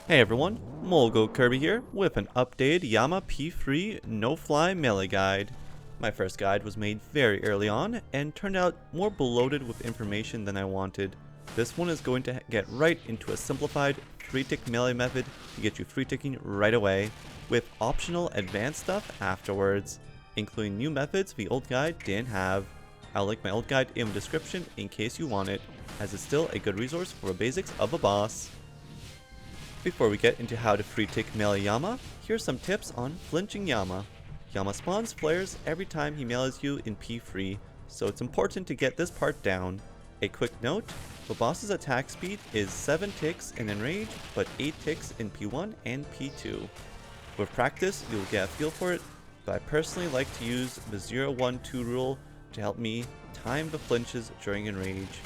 Hey everyone, Molgo Kirby here with an updated Yama P3 no-fly melee guide. My first guide was made very early on and turned out more bloated with information than I wanted. This one is going to get right into a simplified 3-tick melee method to get you 3-ticking right away, with optional advanced stuff afterwards, including new methods the old guide didn't have. I'll link my old guide in the description in case you want it, as it's still a good resource for the basics of a boss. Before we get into how to 3-tick melee Yama, here's some tips on Flinching Yama. Yama spawns flares every time he melees you in P3, so it's important to get this part down. A quick note, the boss's attack speed is 7 ticks in Enrage, but 8 ticks in P1 and P2. With practice, you'll get a feel for it, but I personally like to use the 0-1-2 rule to help me time the flinches during Enrage.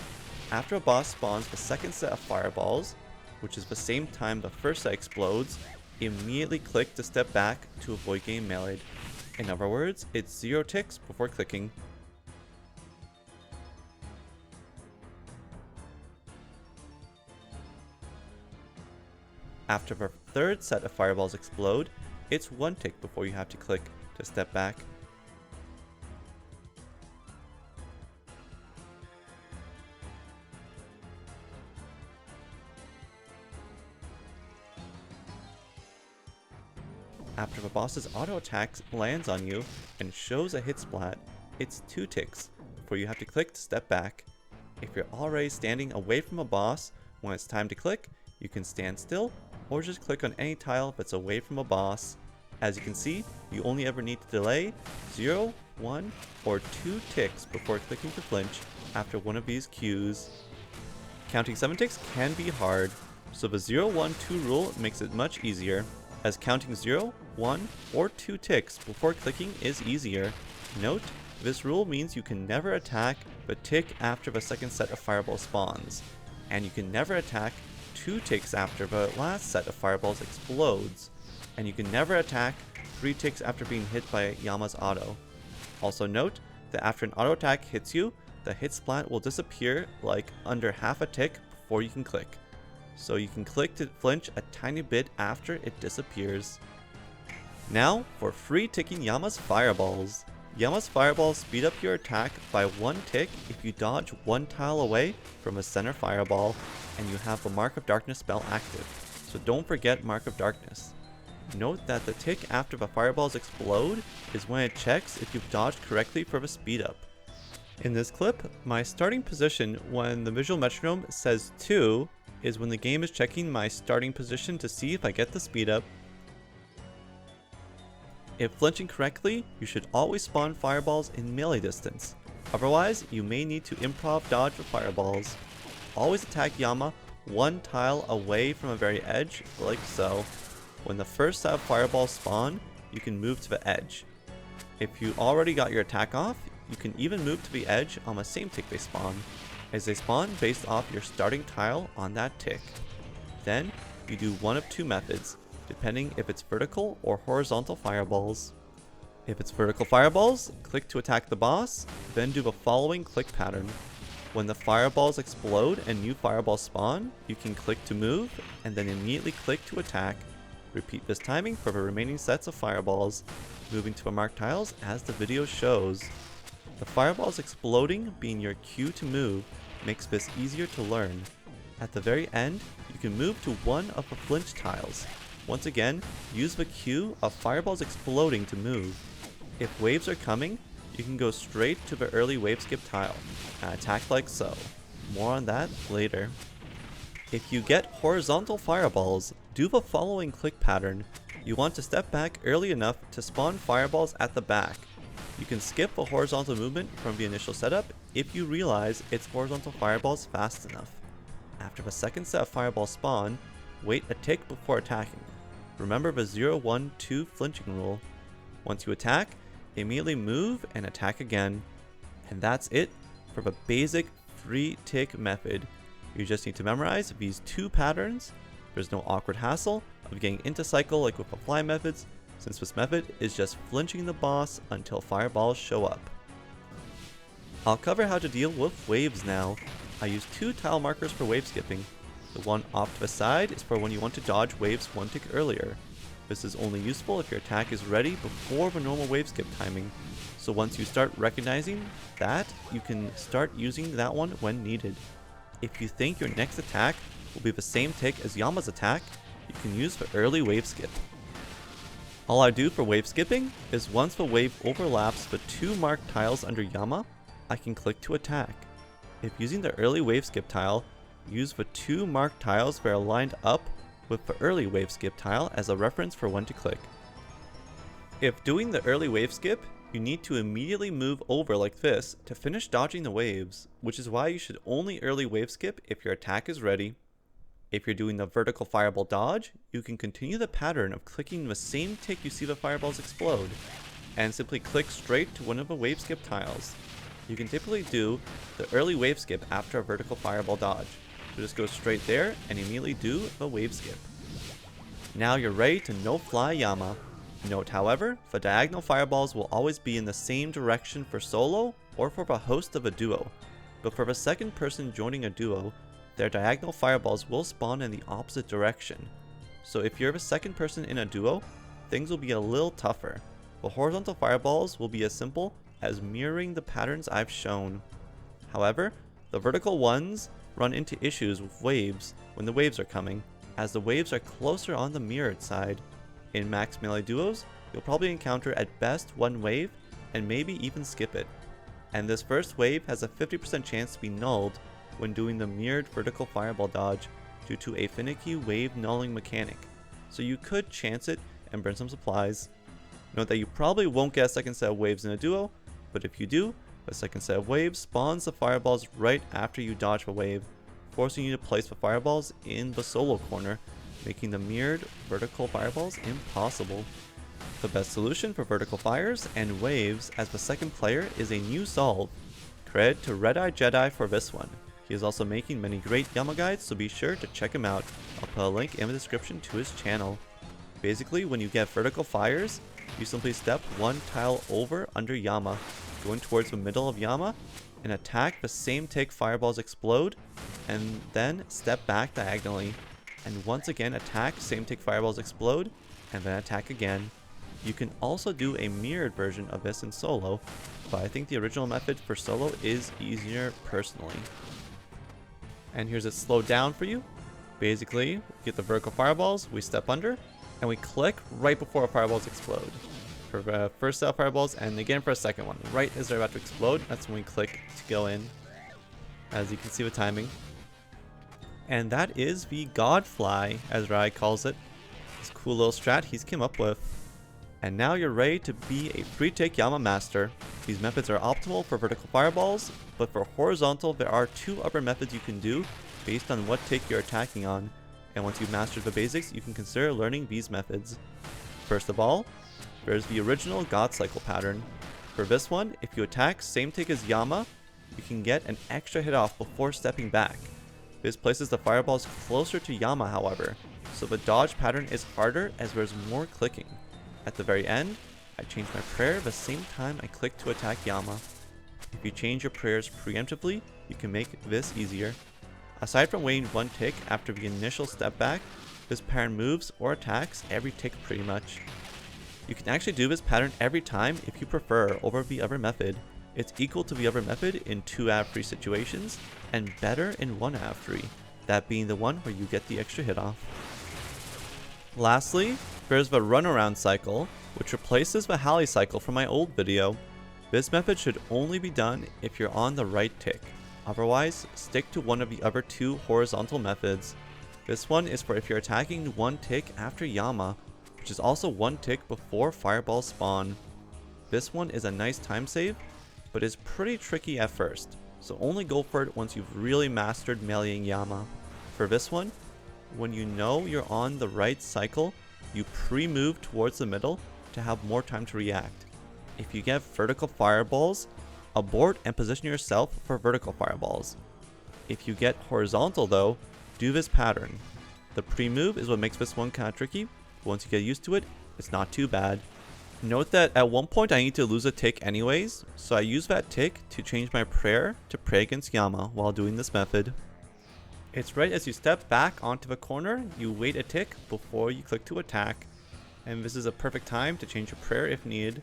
After a boss spawns the second set of fireballs, which is the same time the first set explodes, immediately click to step back to avoid getting meleeed. In other words, it's 0 ticks before clicking. After the third set of fireballs explode, it's 1 tick before you have to click to step back. After the boss's auto attack lands on you and shows a hit splat, it's 2 ticks before you have to click to step back. If you're already standing away from a boss when it's time to click, you can stand still or just click on any tile that's away from a boss. As you can see, you only ever need to delay 0, 1, or 2 ticks before clicking to flinch after one of these cues. Counting 7 ticks can be hard, so the 0-1-2 rule makes it much easier, as counting 0, 1, or 2 ticks before clicking is easier. Note, this rule means you can never attack the tick after the second set of fireballs spawns, and you can never attack 2 ticks after the last set of fireballs explodes, and you can never attack 3 ticks after being hit by Yama's auto. Also note that after an auto attack hits you, the hit splat will disappear like under half a tick before you can click, so you can click to flinch a tiny bit after it disappears. Now for 3-ticking Yama's fireballs. Yama's fireballs speed up your attack by 1 tick if you dodge 1 tile away from a center fireball and you have the Mark of Darkness spell active, so don't forget Mark of Darkness. Note that the tick after the fireballs explode is when it checks if you've dodged correctly for the speed up. In this clip, my starting position when the visual metronome says 2 is when the game is checking my starting position to see if I get the speed up. If flinching correctly, you should always spawn fireballs in melee distance. Otherwise, you may need to improv dodge the fireballs. Always attack Yama 1 tile away from the very edge, like so. When the first set of fireballs spawn, you can move to the edge. If you already got your attack off, you can even move to the edge on the same tick they spawn, as they spawn based off your starting tile on that tick. Then, you do one of 2 methods, depending if it's vertical or horizontal fireballs. If it's vertical fireballs, click to attack the boss, then do the following click pattern. When the fireballs explode and new fireballs spawn, you can click to move, and then immediately click to attack. Repeat this timing for the remaining sets of fireballs, moving to the marked tiles as the video shows. The fireballs exploding being your cue to move makes this easier to learn. At the very end, you can move to one of the flinch tiles. Once again, use the cue of fireballs exploding to move. If waves are coming, you can go straight to the early wave skip tile and attack like so. More on that later. If you get horizontal fireballs, do the following click pattern. You want to step back early enough to spawn fireballs at the back. You can skip the horizontal movement from the initial setup if you realize it's horizontal fireballs fast enough. After the second set of fireballs spawn, wait a tick before attacking. Remember the 0-1-2 flinching rule. Once you attack, immediately move and attack again. And that's it for the basic 3-tick method. You just need to memorize these 2 patterns. There's no awkward hassle of getting into cycle like with the fly methods, since this method is just flinching the boss until fireballs show up. I'll cover how to deal with waves now. I use 2 tile markers for wave skipping. The one off to the side is for when you want to dodge waves one tick earlier. This is only useful if your attack is ready before the normal wave skip timing. So once you start recognizing that, you can start using that one when needed. If you think your next attack will be the same tick as Yama's attack, you can use the early wave skip. All I do for wave skipping is once the wave overlaps the 2 marked tiles under Yama, I can click to attack. If using the early wave skip tile, use the 2 marked tiles that are lined up with the early wave skip tile as a reference for when to click. If doing the early wave skip, you need to immediately move over like this to finish dodging the waves, which is why you should only early wave skip if your attack is ready. If you're doing the vertical fireball dodge, you can continue the pattern of clicking the same tick you see the fireballs explode, and simply click straight to one of the wave skip tiles. You can typically do the early wave skip after a vertical fireball dodge, so just go straight there and immediately do the wave skip. Now you're ready to no-fly Yama. Note however, the diagonal fireballs will always be in the same direction for solo or for the host of a duo, but for the second person joining a duo, their diagonal fireballs will spawn in the opposite direction. So if you're the second person in a duo, things will be a little tougher. The horizontal fireballs will be as simple as mirroring the patterns I've shown. However, the vertical ones run into issues with waves when the waves are coming, as the waves are closer on the mirrored side. In max melee duos, you'll probably encounter at best one wave and maybe even skip it. And this first wave has a 50% chance to be nulled when doing the mirrored vertical fireball dodge due to a finicky wave nulling mechanic, so you could chance it and burn some supplies. Note that you probably won't get a second set of waves in a duo, but if you do, the second set of waves spawns the fireballs right after you dodge the wave, forcing you to place the fireballs in the solo corner, making the mirrored vertical fireballs impossible. The best solution for vertical fires and waves as the second player is a new solve. Credit to RedEyeJedi for this one. He is also making many great Yama guides, so be sure to check him out. I'll put a link in the description to his channel. Basically, when you get vertical fires, you simply step one tile over under Yama, going towards the middle of Yama, and attack the same tick fireballs explode, and then step back diagonally, and once again attack same tick fireballs explode, and then attack again. You can also do a mirrored version of this in solo, but I think the original method for solo is easier personally. And here's it slowed down for you. Basically, we get the vertical fireballs, we step under, and we click right before our fireballs explode. For the first set of fireballs, and again for a second one. Right as they're about to explode, that's when we click to go in. As you can see with timing. And that is the GodFly, as RedEye calls it. This cool little strat he's came up with. And now you're ready to be a free tick Yama master. These methods are optimal for vertical fireballs, but for horizontal there are 2 other methods you can do based on what tick you're attacking on, and once you've mastered the basics you can consider learning these methods. First of all, there's the original God cycle pattern. For this one, if you attack same tick as Yama, you can get an extra hit off before stepping back. This places the fireballs closer to Yama however, so the dodge pattern is harder as there's more clicking. At the very end, I change my prayer the same time I click to attack Yama. If you change your prayers preemptively, you can make this easier. Aside from waiting one tick after the initial step back, this pattern moves or attacks every tick pretty much. You can actually do this pattern every time if you prefer over the other method. It's equal to the other method in 2 out of 3 situations, and better in 1 out of 3, that being the one where you get the extra hit off. Lastly, there's the runaround cycle, which replaces the Halley cycle from my old video. This method should only be done if you're on the right tick. Otherwise, stick to one of the other 2 horizontal methods. This one is for if you're attacking one tick after Yama, which is also one tick before fireballs spawn. This one is a nice time save, but is pretty tricky at first, so only go for it once you've really mastered meleeing Yama. For this one, when you know you're on the right cycle, you pre-move towards the middle to have more time to react. If you get vertical fireballs, abort and position yourself for vertical fireballs. If you get horizontal though, do this pattern. The pre-move is what makes this one kinda tricky, but once you get used to it, it's not too bad. Note that at one point I need to lose a tick anyways, so I use that tick to change my prayer to pray against Yama while doing this method. It's right as you step back onto the corner, you wait a tick before you click to attack, and this is a perfect time to change your prayer if needed.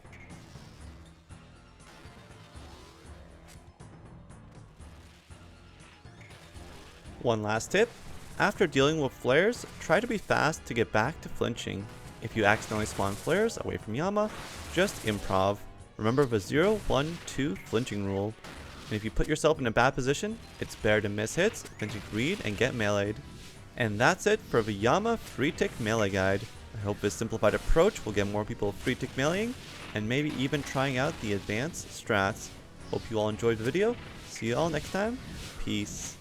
One last tip, after dealing with flares, try to be fast to get back to flinching. If you accidentally spawn flares away from Yama, just improv. Remember the 0, 1, 2 flinching rule. And if you put yourself in a bad position, it's better to miss hits than to greed and get meleeed. And that's it for the Yama free tick melee guide. I hope this simplified approach will get more people free tick meleeing, and maybe even trying out the advanced strats. Hope you all enjoyed the video. See you all next time. Peace.